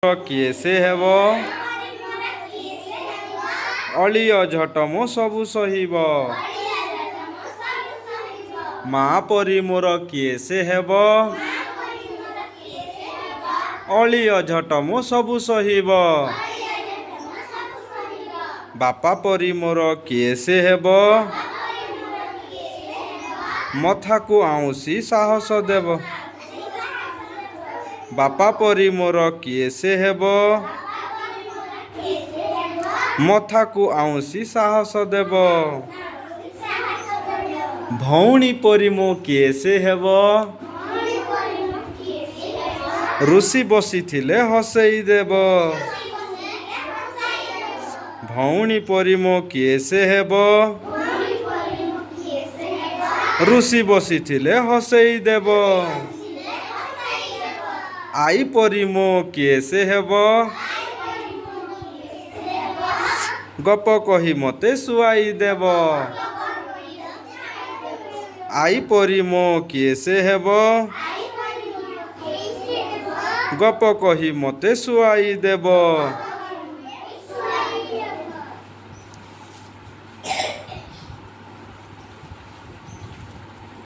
କିଏ ସେ ହେବ? ଅଳି ଅଝଟ ମୋ ସବୁ ସହିବ। ମା ପରି ମୋର କିଏ ସେ ହେବ? ଅଳି ଅଝଟ ମୋ ସବୁ ସହିବ। ବାପା ପରି ମୋର କିଏ ସେ ହେବ? ମଥାକୁ ଆଉଁସି ସାହସ ଦେବ। ବାପା ପରି ମୋର କିଏ ସେ ହେବ? ମଥାକୁ ଆଉଁସି ସାହସ ଦେବ। ଭଉଣୀ ପରି ମୋ କିଏ ସେ ହେବ? ଋଷି ବସିଥିଲେ ହସେଇ ଦେବ। ଭଉଣୀ ପରି ମୋ କିଏ ସେ ହେବ? ଋଷି ବସିଥିଲେ ହସେଇ ଦେବ। ଆଈ ପରି ମୋ କିଏ ସେ ହେବ? ଗପ କହି ମୋତେ ଶୁଆଇ ଦେବ। ଆଈ ପରି ମୋ କିଏ ସେ ହେବ? ଗପ କହି ମୋତେ ଶୁଆଇ ଦେବ।